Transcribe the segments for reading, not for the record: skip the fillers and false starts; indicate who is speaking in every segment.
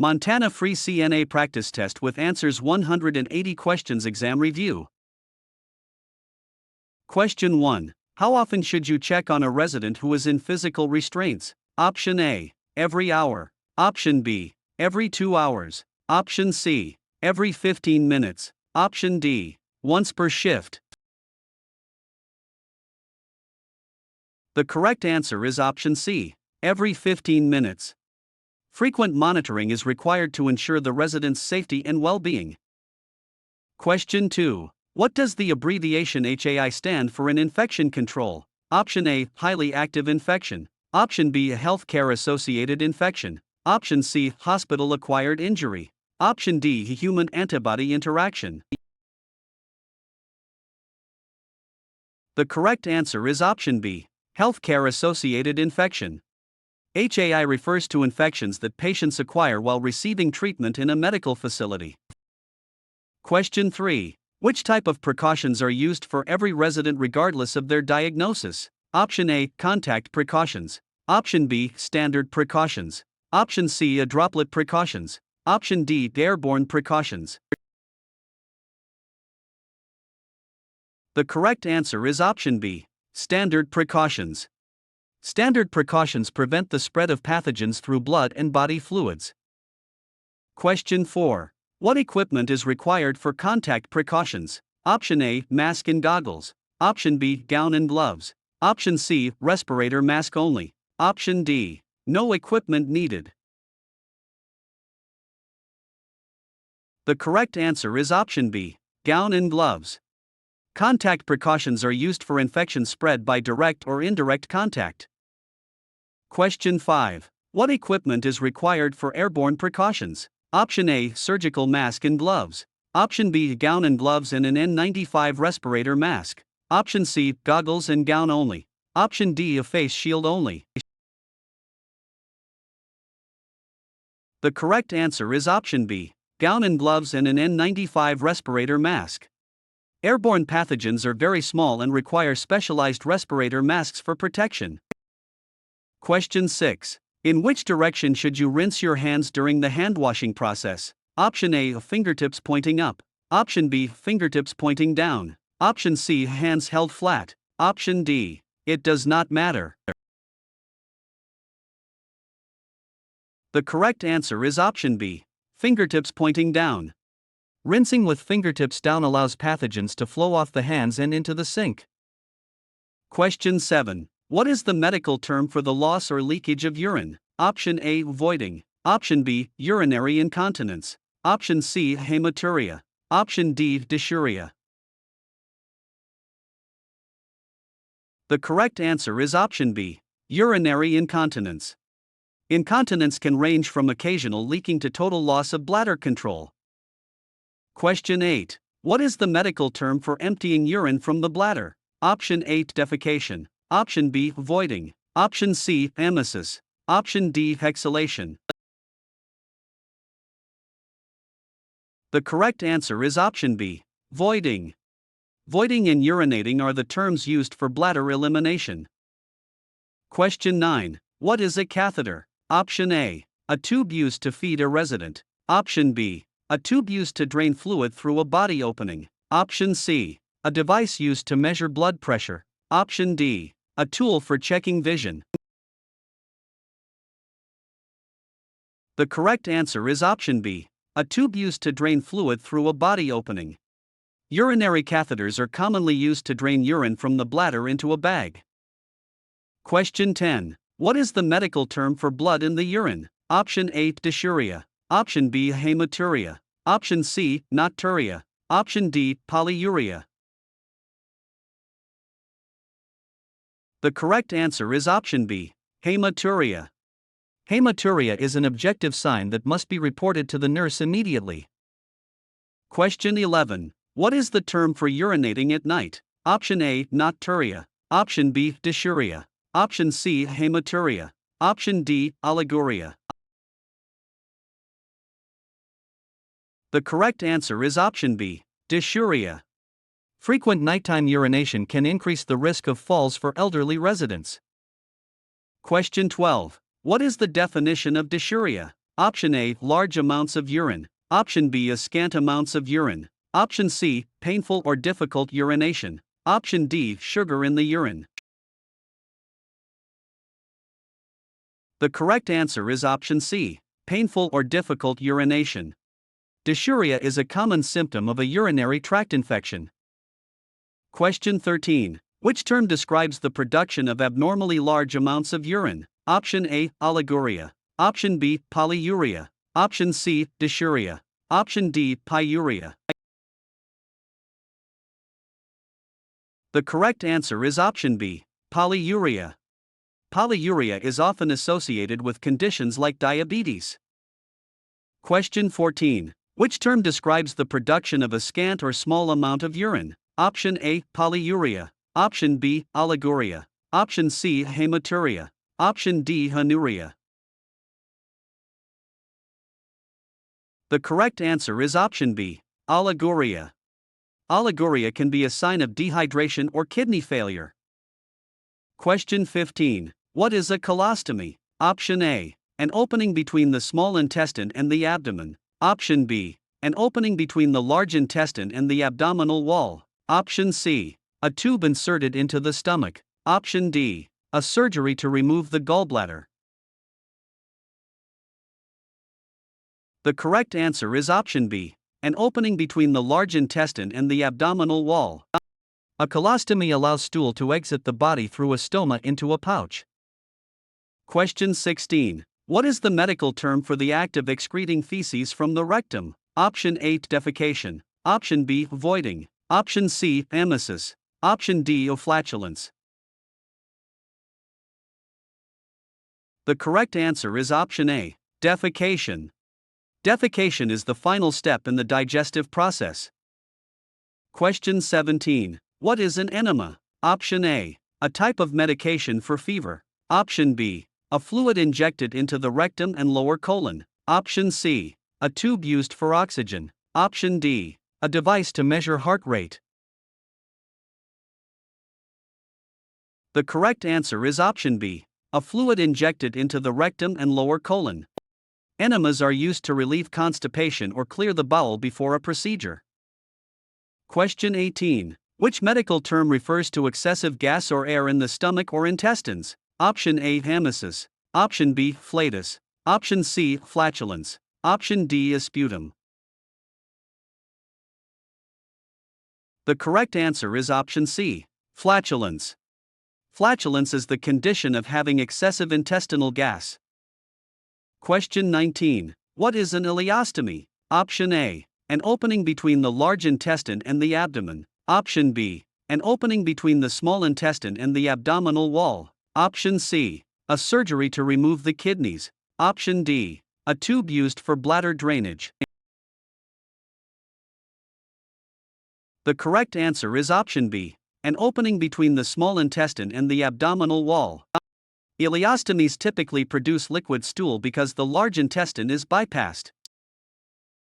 Speaker 1: Montana Free CNA Practice Test with Answers 180 Questions Exam Review. Question 1. How often should you check on a resident who is in physical restraints? Option A. Every hour. Option B. Every 2 hours. Option C. Every 15 minutes. Option D. Once per shift. The correct answer is option C. Every 15 minutes. Frequent monitoring is required to ensure the resident's safety and well-being. Question 2. What does the abbreviation HAI stand for in infection control? Option A. Highly active infection. Option B. Healthcare-associated infection. Option C. Hospital-acquired injury. Option D. Human antibody interaction. The correct answer is option B. Healthcare-associated infection. HAI refers to infections that patients acquire while receiving treatment in a medical facility. Question 3. Which type of precautions are used for every resident regardless of their diagnosis? Option A. Contact precautions. Option B. Standard precautions. Option C. Droplet precautions. Option D. Airborne precautions. The correct answer is option B. Standard precautions. Standard precautions prevent the spread of pathogens through blood and body fluids. Question 4. What equipment is required for contact precautions? Option A. Mask and goggles. Option B. Gown and gloves. Option C. Respirator mask only. Option D. No equipment needed. The correct answer is option B. Gown and gloves. Contact precautions are used for infection spread by direct or indirect contact. Question 5. What equipment is required for airborne precautions? Option A. Surgical mask and gloves. Option B. Gown and gloves and an N95 respirator mask. Option C. Goggles and gown only. Option D. A face shield only. The correct answer is option B. Gown and gloves and an N95 respirator mask. Airborne pathogens are very small and require specialized respirator masks for protection. Question 6. In which direction should you rinse your hands during the hand washing process? Option A. Fingertips pointing up. Option B. Fingertips pointing down. Option C. Hands held flat. Option D. It does not matter. The correct answer is option B. Fingertips pointing down. Rinsing with fingertips down allows pathogens to flow off the hands and into the sink. Question 7. What is the medical term for the loss or leakage of urine? Option A. Voiding. Option B. Urinary incontinence. Option C. Hematuria. Option D. Dysuria. The correct answer is option B. Urinary incontinence. Incontinence can range from occasional leaking to total loss of bladder control. Question 8. What is the medical term for emptying urine from the bladder? Option A. Defecation. Option B. Voiding. Option C. Emesis. Option D. Exhalation. The correct answer is option B. Voiding. Voiding and urinating are the terms used for bladder elimination. Question 9. What is a catheter? Option A. A tube used to feed a resident. Option B. A tube used to drain fluid through a body opening. Option C. A device used to measure blood pressure. Option D. A tool for checking vision. The correct answer is option B. A tube used to drain fluid through a body opening. Urinary catheters are commonly used to drain urine from the bladder into a bag. Question 10. What is the medical term for blood in the urine? Option A. Dysuria. Option B. Hematuria. Option C. Nocturia. Option D. Polyuria. The correct answer is option B. Hematuria. Hematuria is an objective sign that must be reported to the nurse immediately. Question 11. What is the term for urinating at night? Option A. Nocturia. Option B. Dysuria. Option C. Hematuria. Option D. Oliguria. The correct answer is option B. Dysuria. Frequent nighttime urination can increase the risk of falls for elderly residents. Question 12. What is the definition of dysuria? Option A, large amounts of urine. Option B, scant amounts of urine. Option C, painful or difficult urination. Option D, sugar in the urine. The correct answer is option C, painful or difficult urination. Dysuria is a common symptom of a urinary tract infection. Question 13. Which term describes the production of abnormally large amounts of urine? Option A, oliguria. Option B, polyuria. Option C, dysuria. Option D, pyuria. The correct answer is option B, polyuria. Polyuria is often associated with conditions like diabetes. Question 14. Which term describes the production of a scant or small amount of urine? Option A, polyuria. Option B, oliguria. Option C, hematuria. Option D, hanuria. The correct answer is option B, oliguria. Oliguria can be a sign of dehydration or kidney failure. Question 15. What is a colostomy? Option A, an opening between the small intestine and the abdomen. Option B, an opening between the large intestine and the abdominal wall. Option C, a tube inserted into the stomach. Option D, a surgery to remove the gallbladder. The correct answer is option B, an opening between the large intestine and the abdominal wall. A colostomy allows stool to exit the body through a stoma into a pouch. Question 16. What is the medical term for the act of excreting feces from the rectum? Option A, defecation. Option B, voiding. Option C, emesis. Option D, flatulence. The correct answer is option A, defecation. Defecation is the final step in the digestive process. Question 17. What is an enema? Option A, a type of medication for fever. Option B, a fluid injected into the rectum and lower colon. Option C, a tube used for oxygen. Option D, a device to measure heart rate. The correct answer is option B, a fluid injected into the rectum and lower colon. Enemas are used to relieve constipation or clear the bowel before a procedure. Question 18. Which medical term refers to excessive gas or air in the stomach or intestines? Option A, emesis. Option B, flatus. Option C, flatulence. Option D is sputum. The correct answer is option C, flatulence. Flatulence is the condition of having excessive intestinal gas. Question 19. What is an ileostomy? Option A, an opening between the large intestine and the abdomen. Option B, an opening between the small intestine and the abdominal wall. Option C, a surgery to remove the kidneys. Option D, a tube used for bladder drainage. The correct answer is option B, an opening between the small intestine and the abdominal wall. Ileostomies typically produce liquid stool because the large intestine is bypassed.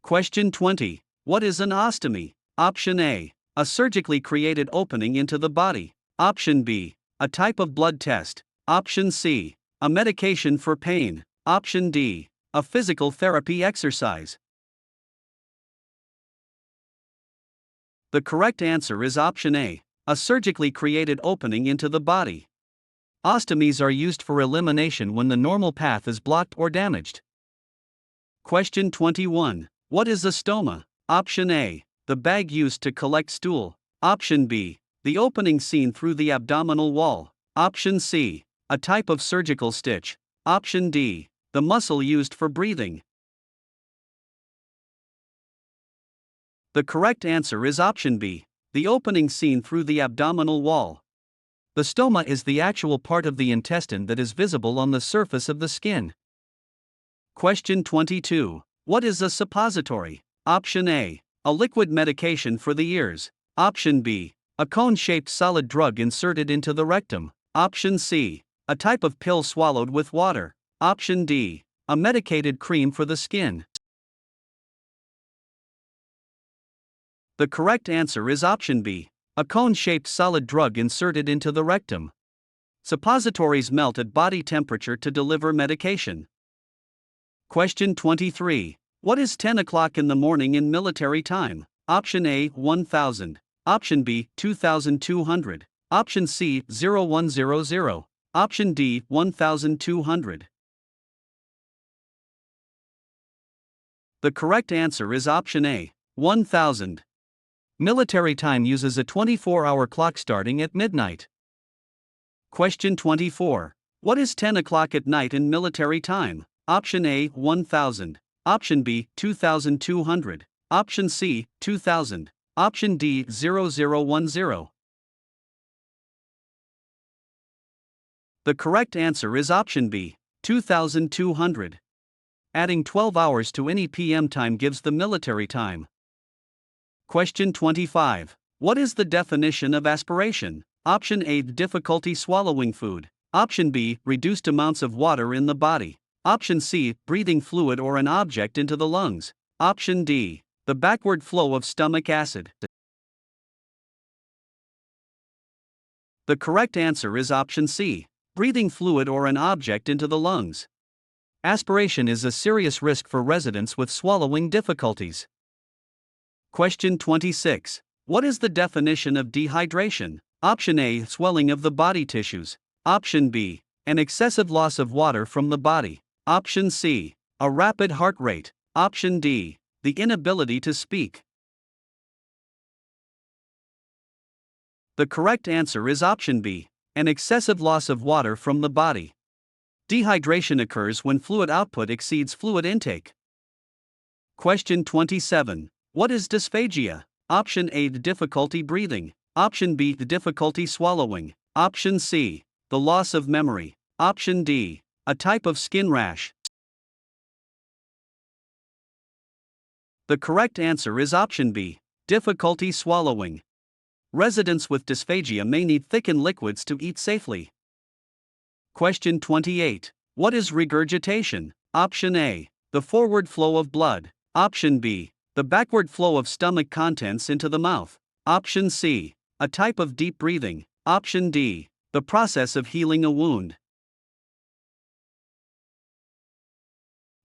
Speaker 1: Question 20. What is an ostomy? Option A, a surgically created opening into the body. Option B, a type of blood test. Option C, a medication for pain. Option D, a physical therapy exercise. The correct answer is option A, a surgically created opening into the body. Ostomies are used for elimination when the normal path is blocked or damaged. Question 21. What is a stoma? Option A, the bag used to collect stool. Option B, the opening seen through the abdominal wall. Option C, a type of surgical stitch. Option D, the muscle used for breathing. The correct answer is option B, the opening seen through the abdominal wall. The stoma is the actual part of the intestine that is visible on the surface of the skin. Question 22. What is a suppository? Option A, a liquid medication for the ears. Option B, a cone-shaped solid drug inserted into the rectum. Option C, a type of pill swallowed with water. Option D, a medicated cream for the skin. The correct answer is option B, a cone-shaped solid drug inserted into the rectum. Suppositories melt at body temperature to deliver medication. Question 23. What is 10 o'clock in the morning in military time? Option A, 1000. Option B, 2200. Option C, 0100. Option D, 1200. The correct answer is option A, 1000. Military time uses a 24-hour clock starting at midnight. Question 24. What is 10 o'clock at night in military time? Option A, 1000. Option B, 2200. Option C, 2000. Option D, 0010. The correct answer is option B, 2200. Adding 12 hours to any PM time gives the military time. Question 25. What is the definition of aspiration? Option A, difficulty swallowing food. Option B, reduced amounts of water in the body. Option C, breathing fluid or an object into the lungs. Option D, the backward flow of stomach acid. The correct answer is option C, breathing fluid or an object into the lungs. Aspiration is a serious risk for residents with swallowing difficulties. Question 26. What is the definition of dehydration? Option A, swelling of the body tissues. Option B, an excessive loss of water from the body. Option C, a rapid heart rate. Option D, the inability to speak. The correct answer is option B, an excessive loss of water from the body. Dehydration occurs when fluid output exceeds fluid intake. Question 27. What is dysphagia? Option A, the difficulty breathing. Option B, the difficulty swallowing. Option C, the loss of memory. Option D, a type of skin rash. The correct answer is option B, difficulty swallowing. Residents with dysphagia may need thickened liquids to eat safely. Question 28. What is regurgitation? Option A, the forward flow of blood. Option B, the backward flow of stomach contents into the mouth. Option C, a type of deep breathing. Option D, the process of healing a wound.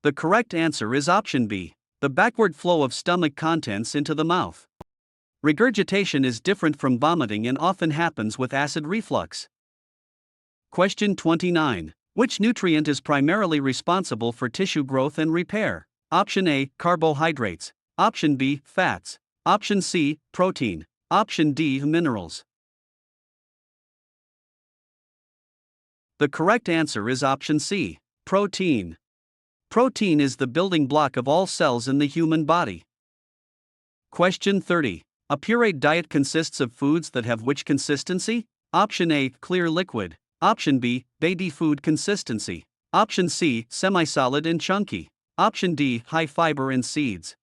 Speaker 1: The correct answer is option B, the backward flow of stomach contents into the mouth. Regurgitation is different from vomiting and often happens with acid reflux. Question 29. Which nutrient is primarily responsible for tissue growth and repair? Option A, carbohydrates. Option B, fats. Option C, protein. Option D, minerals. The correct answer is option C, protein. Protein is the building block of all cells in the human body. Question 30. A pureed diet consists of foods that have which consistency? Option A, clear liquid. Option B, baby food consistency. Option C, semi-solid and chunky. Option D, high fiber and seeds.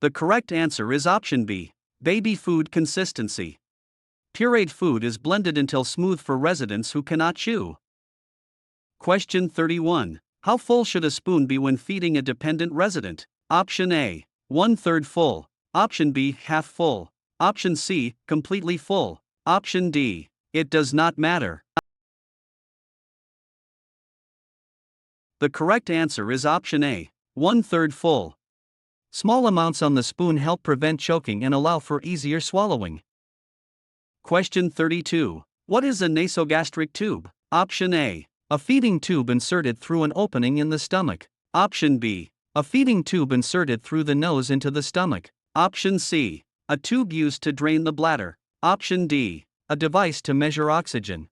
Speaker 1: The correct answer is option B, baby food consistency. Pureed food is blended until smooth for residents who cannot chew. Question 31. How full should a spoon be when feeding a dependent resident? Option A, 1/3 full. Option B, half full. Option C, completely full. Option D, it does not matter. The correct answer is option A, 1/3 full. Small amounts on the spoon help prevent choking and allow for easier swallowing. Question 32. What is a nasogastric tube? Option A, a feeding tube inserted through an opening in the stomach. Option B, a feeding tube inserted through the nose into the stomach. Option C, a tube used to drain the bladder. Option D, a device to measure oxygen.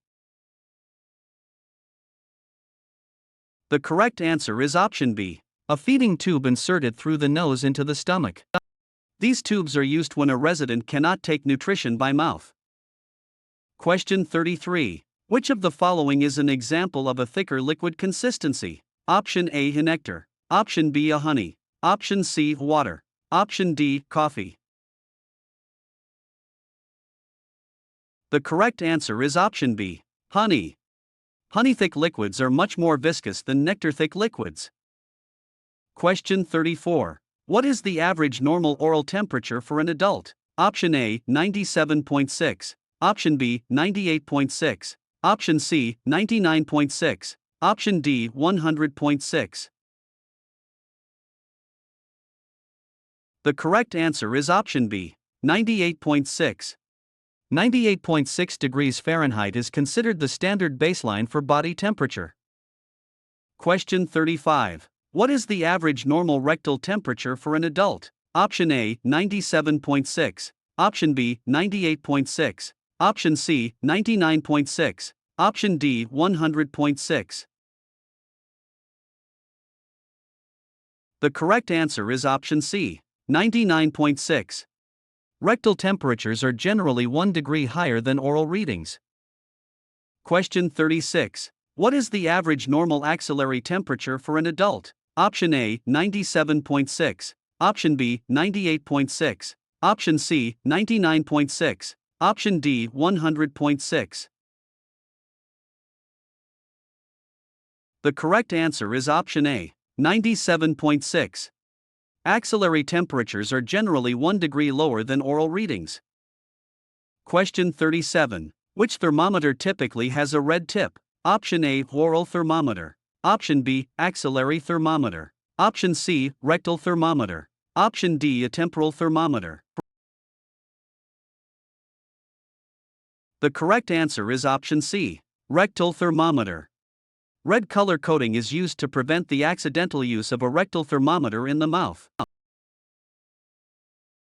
Speaker 1: The correct answer is option B, a feeding tube inserted through the nose into the stomach. These tubes are used when a resident cannot take nutrition by mouth. Question 33. Which of the following is an example of a thicker liquid consistency? Option A, nectar. Option B, a honey. Option C, water. Option D, coffee. The correct answer is option B, honey. Honey-thick liquids are much more viscous than nectar-thick liquids. Question 34. What is the average normal oral temperature for an adult? Option A, 97.6. Option B, 98.6. Option C, 99.6. Option D, 100.6. The correct answer is option B, 98.6. 98.6 degrees Fahrenheit is considered the standard baseline for body temperature. Question 35. What is the average normal rectal temperature for an adult? Option A, 97.6. Option B, 98.6. Option C, 99.6. Option D, 100.6. The correct answer is option C, 99.6. Rectal temperatures are generally 1 degree higher than oral readings. Question 36. What is the average normal axillary temperature for an adult? Option A, 97.6. Option B, 98.6. Option C, 99.6. Option D, 100.6. The correct answer is option A, 97.6. Axillary temperatures are generally 1 degree lower than oral readings. Question 37. Which thermometer typically has a red tip? Option A, oral thermometer. Option B, axillary thermometer. Option C, rectal thermometer. Option D, a temporal thermometer. The correct answer is option C, rectal thermometer. Red color coding is used to prevent the accidental use of a rectal thermometer in the mouth.